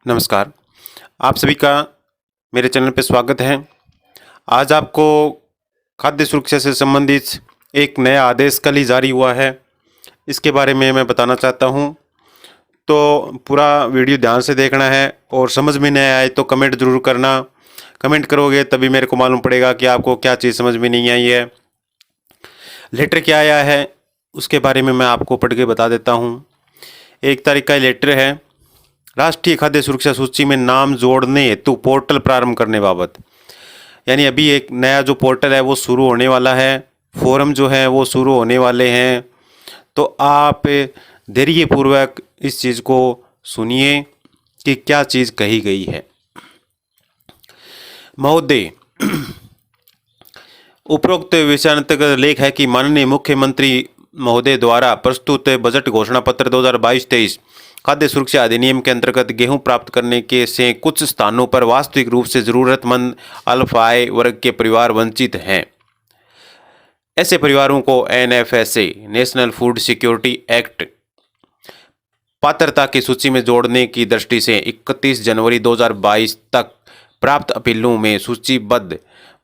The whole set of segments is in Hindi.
नमस्कार। आप सभी का मेरे चैनल पे स्वागत है। आज आपको खाद्य सुरक्षा से संबंधित एक नया आदेश कल ही जारी हुआ है, इसके बारे में मैं बताना चाहता हूँ। तो पूरा वीडियो ध्यान से देखना है और समझ में नहीं आए तो कमेंट ज़रूर करना। कमेंट करोगे तभी मेरे को मालूम पड़ेगा कि आपको क्या चीज़ समझ में नहीं आई है। लेटर क्या आया है उसके बारे में मैं आपको पढ़ के बता देता हूँ। 1 तारीख का लेटर है। राष्ट्रीय खाद्य सुरक्षा सूची में नाम जोड़ने हेतु पोर्टल प्रारंभ करने बाबत। यानी अभी एक नया जो पोर्टल है वो शुरू होने वाला है, फोरम जो है वो शुरू होने वाले हैं। तो आप धैर्यपूर्वक इस चीज़ को सुनिए कि क्या चीज़ कही गई है। महोदय, उपरोक्त विषयांतर्गत लेख है कि माननीय मुख्यमंत्री महोदय द्वारा प्रस्तुत बजट घोषणा पत्र 2022-23 खाद्य सुरक्षा अधिनियम के अंतर्गत गेहूं प्राप्त करने के से कुछ स्थानों पर वास्तविक रूप से जरूरतमंद अल्प आय वर्ग के परिवार वंचित हैं। ऐसे परिवारों को NFSA national food security act पात्रता की सूची में जोड़ने की दृष्टि से 31 जनवरी 2022 तक प्राप्त अपीलों में सूचीबद्ध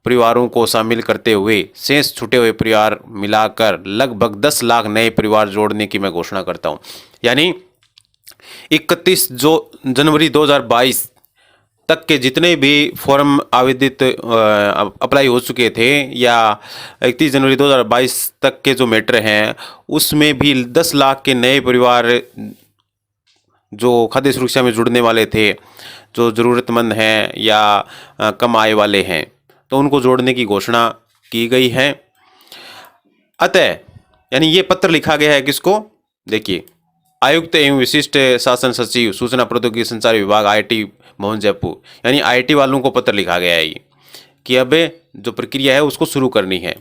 परिवारों को शामिल करते हुए शेष छूटे हुए परिवार मिलाकर लगभग 10 लाख नए परिवार जोड़ने की मैं घोषणा करता हूं। यानी 31 जनवरी 2022 तक के जितने भी फॉर्म आवेदित अप्लाई हो चुके थे या 31 जनवरी 2022 तक के जो मैटर हैं उसमें भी 10 लाख के नए परिवार जो खाद्य सुरक्षा में जुड़ने वाले थे, जो ज़रूरतमंद हैं या कम आय वाले हैं, तो उनको जोड़ने की घोषणा की गई है। अतः यानी ये पत्र लिखा गया है किसको? देखिए, आयुक्त एवं विशिष्ट शासन सचिव सूचना प्रौद्योगिकी संचार विभाग IIT भवन जयपुर, यानी IIT वालों को पत्र लिखा गया है ये कि अब जो प्रक्रिया है उसको शुरू करनी है।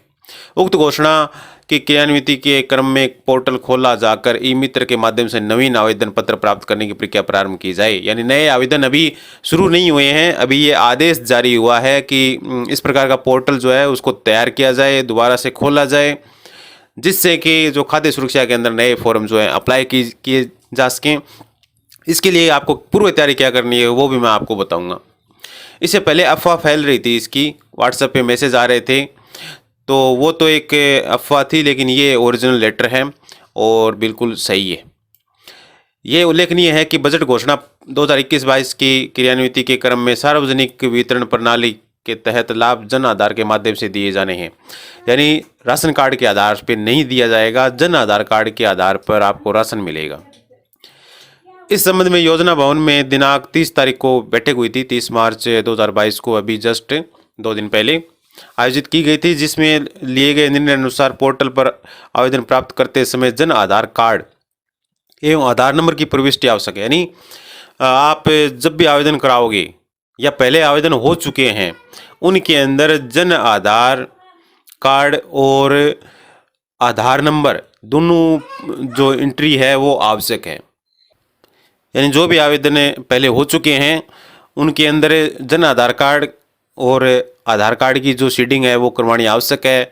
उक्त घोषणा की क्रियान्विति के क्रम में पोर्टल खोला जाकर ई मित्र के माध्यम से नवीन आवेदन पत्र प्राप्त करने की प्रक्रिया प्रारंभ की जाए। यानी नए आवेदन अभी शुरू नहीं हुए हैं, अभी ये आदेश जारी हुआ है कि इस प्रकार का पोर्टल जो है उसको तैयार किया जाए, दोबारा से खोला जाए, जिससे कि जो खाद्य सुरक्षा के अंदर नए फॉर्म जो है अप्लाई किए जा सकें। इसके लिए आपको पूर्व तैयारी क्या करनी है वो भी मैं आपको बताऊंगा। इससे पहले अफवाह फैल रही थी, इसकी व्हाट्सएप पे मैसेज आ रहे थे, तो वो तो एक अफवाह थी, लेकिन ये ओरिजिनल लेटर है और बिल्कुल सही है। ये उल्लेखनीय है कि बजट घोषणा 2021-22 की क्रियान्विति के क्रम में सार्वजनिक वितरण प्रणाली के तहत लाभ जन आधार के माध्यम से दिए जाने हैं। यानी राशन कार्ड के आधार पर नहीं दिया जाएगा, जन आधार कार्ड के आधार पर आपको राशन मिलेगा। इस संबंध में योजना भवन में दिनांक 30 तारीख को बैठक हुई थी, 30 मार्च 2022 को, अभी जस्ट 2 दिन पहले आयोजित की गई थी, जिसमें लिए गए निर्णय अनुसार पोर्टल पर आवेदन प्राप्त करते समय जन आधार कार्ड एवं आधार नंबर की प्रविष्टि आवश्यक है। यानी आप जब भी आवेदन कराओगे या पहले आवेदन हो चुके हैं उनके अंदर जन आधार कार्ड और आधार नंबर दोनों जो एंट्री है वो आवश्यक है। यानी जो भी आवेदन पहले हो चुके हैं उनके अंदर जन आधार कार्ड और आधार कार्ड की जो सीडिंग है वो करवानी आवश्यक है,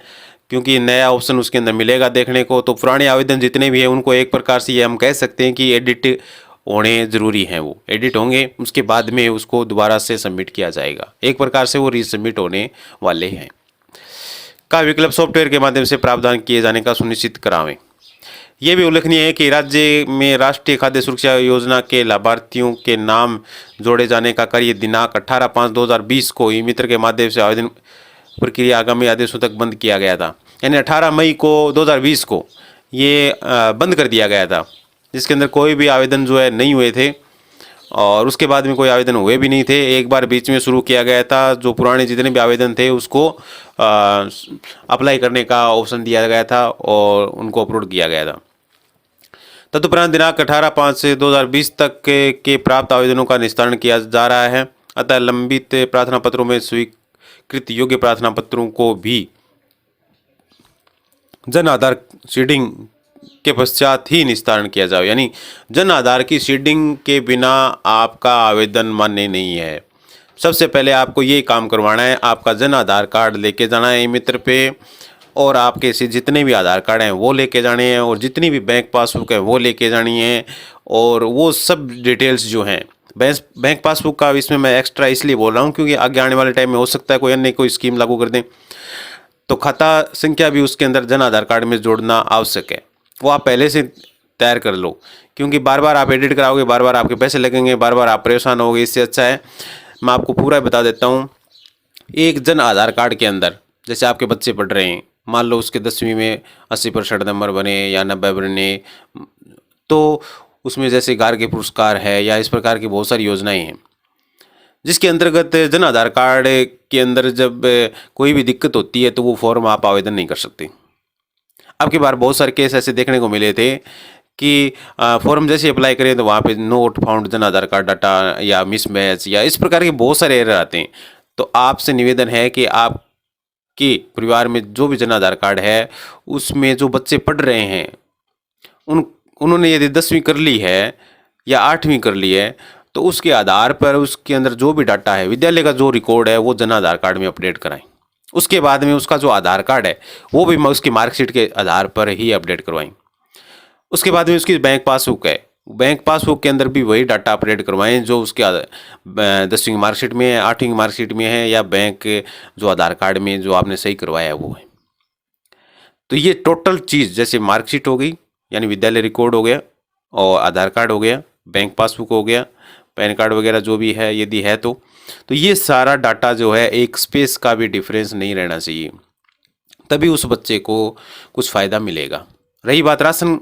क्योंकि नया ऑप्शन उसके अंदर मिलेगा देखने को। तो पुराने आवेदन जितने भी हैं उनको एक प्रकार से ये हम कह सकते हैं कि एडिट होने ज़रूरी हैं, वो एडिट होंगे, उसके बाद में उसको दोबारा से सबमिट किया जाएगा। एक प्रकार से वो रीसबमिट होने वाले हैं। का विकल्प सॉफ्टवेयर के माध्यम से प्रावधान किए जाने का सुनिश्चित करावें। ये भी उल्लेखनीय है कि राज्य में राष्ट्रीय खाद्य सुरक्षा योजना के लाभार्थियों के नाम जोड़े जाने का कार्य दिनांक 18/5/2020 को ई मित्र के माध्यम से आवेदन प्रक्रिया आगामी आदेशों तक बंद किया गया था। यानी 18 मई को 2020 को ये बंद कर दिया गया था, जिसके अंदर कोई भी आवेदन जो है नहीं हुए थे और उसके बाद में कोई आवेदन हुए भी नहीं थे। एक बार बीच में शुरू किया गया था, जो पुराने जितने भी आवेदन थे उसको अप्लाई करने का ऑप्शन दिया गया था और उनको अप्रूव किया गया था। तदुपरांत दिनांक 18/5/2020 तक के प्राप्त आवेदनों का निस्तारण किया जा रहा है। अतः लंबित प्रार्थना पत्रों में स्वीकृत योग्य प्रार्थना पत्रों को भी जन आधार सीडिंग के पश्चात ही निस्तारण किया जाए। यानी जन आधार की सीडिंग के बिना आपका आवेदन मान्य नहीं है। सबसे पहले आपको ये काम करवाना है, आपका जन आधार कार्ड लेके जाना है मित्र पे, और आपके से जितने भी आधार कार्ड हैं वो लेके जाने हैं, और जितनी भी बैंक पासबुक है वो लेके जानी है, और वो सब डिटेल्स जो हैं बैंक बैंक पासबुक का इसमें मैं एक्स्ट्रा इसलिए बोल रहा हूँ क्योंकि आगे आने वाले टाइम में हो सकता है कोई अन्य कोई स्कीम लागू कर दें, तो खाता संख्या भी उसके अंदर जन आधार कार्ड में जोड़ना आवश्यक है। वो आप पहले से तैयार कर लो, क्योंकि बार बार आप एडिट कराओगे, बार बार आपके पैसे लगेंगे, बार बार आप परेशान होगे। इससे अच्छा है मैं आपको पूरा बता देता हूँ। एक जन आधार कार्ड के अंदर जैसे आपके बच्चे पढ़ रहे हैं, मान लो उसके 10वीं में 80% नंबर बने या 90 बने, तो उसमें जैसे गार्गी पुरस्कार है या इस प्रकार की बहुत सारी योजनाएं हैं जिसके अंतर्गत जन आधार कार्ड के अंदर जब कोई भी दिक्कत होती है तो वो फॉर्म आप आवेदन नहीं कर सकते। अब की बार बहुत सारे केस ऐसे देखने को मिले थे कि फॉर्म जैसे अप्लाई करें तो वहाँ पे not found Jan Aadhaar card data या मिसमैच या इस प्रकार के बहुत सारे एरर आते हैं। तो आपसे निवेदन है कि आपके परिवार में जो भी जन आधार कार्ड है उसमें जो बच्चे पढ़ रहे हैं उन्होंने यदि 10वीं कर ली है या 8वीं कर ली है तो उसके आधार पर उसके अंदर जो भी डाटा है, विद्यालय का जो रिकॉर्ड है वो जन आधार कार्ड में अपडेट कराएं। उसके बाद में उसका जो आधार कार्ड है वो भी उसकी मार्कशीट के आधार पर ही अपडेट करवाएं। उसके बाद में उसकी बैंक पासबुक है, बैंक पासबुक के अंदर भी वही डाटा अपडेट करवाएं जो उसके 10वीं की मार्कशीट में है, 8वीं की मार्कशीट में है या बैंक जो आधार कार्ड में जो आपने सही करवाया है वो है। तो ये टोटल चीज़ जैसे मार्कशीट हो गई यानी विद्यालय रिकॉर्ड हो गया, और आधार कार्ड हो गया, बैंक पासबुक हो गया, पैन कार्ड वगैरह जो भी है यदि है तो ये सारा डाटा जो है एक स्पेस का भी डिफरेंस नहीं रहना चाहिए, तभी उस बच्चे को कुछ फ़ायदा मिलेगा। रही बात राशन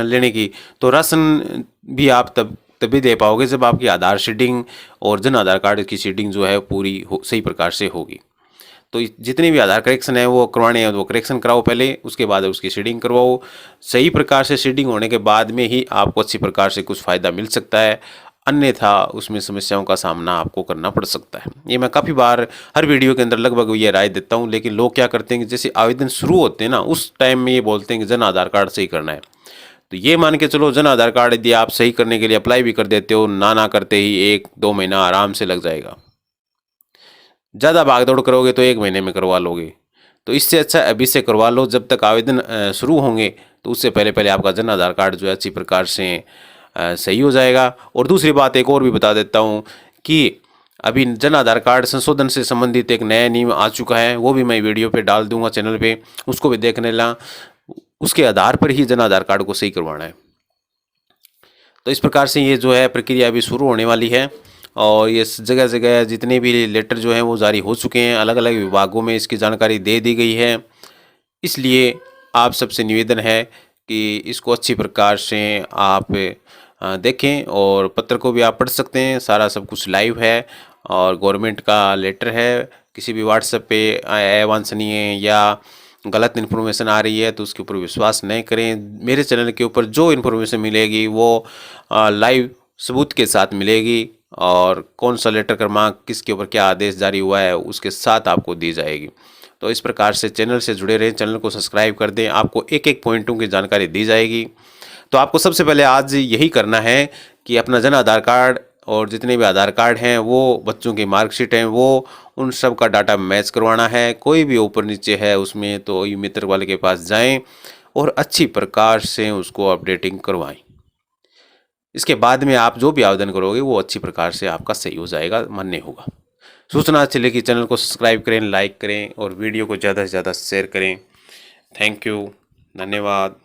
लेने की, तो राशन भी आप तभी दे पाओगे जब आपकी आधार शीडिंग और जन आधार कार्ड की शीडिंग जो है पूरी सही प्रकार से होगी। तो जितने भी आधार करेक्शन है वो करवाने हैं वो करेक्शन कराओ पहले, उसके बाद उसकी शीडिंग करवाओ। सही प्रकार से शीडिंग होने के बाद में ही आपको अच्छी प्रकार से कुछ फ़ायदा मिल सकता है, अन्यथा उसमें समस्याओं का सामना आपको करना पड़ सकता है। ये मैं काफ़ी बार हर वीडियो के अंदर लगभग ये राय देता हूँ, लेकिन लोग क्या करते हैं कि जैसे आवेदन शुरू होते हैं ना उस टाइम में ये बोलते हैं कि जन आधार कार्ड सही करना है। तो ये मान के चलो जन आधार कार्ड यदि आप सही करने के लिए अप्लाई भी कर देते हो, ना करते ही 1-2 महीना आराम से लग जाएगा। ज़्यादा भागदौड़ करोगे तो 1 महीने में करवा लोगे। तो इससे अच्छा अभी से करवा लो, जब तक आवेदन शुरू होंगे तो उससे पहले पहले आपका जन आधार कार्ड जो है अच्छी प्रकार से सही हो जाएगा। और दूसरी बात एक और भी बता देता हूँ कि अभी जन आधार कार्ड संशोधन से संबंधित एक नया नियम आ चुका है, वो भी मैं वीडियो पे डाल दूंगा चैनल पे, उसको भी देखने ला। उसके आधार पर ही जन आधार कार्ड को सही करवाना है। तो इस प्रकार से ये जो है प्रक्रिया अभी शुरू होने वाली है, और ये जगह जगह जितने भी लेटर जो हैं वो जारी हो चुके हैं, अलग अलग विभागों में इसकी जानकारी दे दी गई है। इसलिए आप सबसे निवेदन है कि इसको अच्छी प्रकार से आप देखें, और पत्र को भी आप पढ़ सकते हैं, सारा सब कुछ लाइव है और गवर्नमेंट का लेटर है। किसी भी व्हाट्सएप पे अवांछनीय या गलत इन्फॉर्मेशन आ रही है तो उसके ऊपर विश्वास नहीं करें। मेरे चैनल के ऊपर जो इन्फॉर्मेशन मिलेगी वो लाइव सबूत के साथ मिलेगी, और कौन सा लेटर क्रमांक किसके ऊपर क्या आदेश जारी हुआ है उसके साथ आपको दी जाएगी। तो इस प्रकार से चैनल से जुड़े रहें, चैनल को सब्सक्राइब कर दें, आपको एक एक पॉइंटों की जानकारी दी जाएगी। तो आपको सबसे पहले आज यही करना है कि अपना जन आधार कार्ड और जितने भी आधार कार्ड हैं वो बच्चों की मार्कशीट हैं वो उन सब का डाटा मैच करवाना है। कोई भी ऊपर नीचे है उसमें तो ई मित्र वाले के पास जाएं और अच्छी प्रकार से उसको अपडेटिंग करवाएं। इसके बाद में आप जो भी आवेदन करोगे वो अच्छी प्रकार से आपका सही हो जाएगा, मान्य होगा। सूचना अच्छी लगी चैनल को सब्सक्राइब करें, लाइक करें और वीडियो को ज़्यादा से ज़्यादा शेयर करें। थैंक यू, धन्यवाद।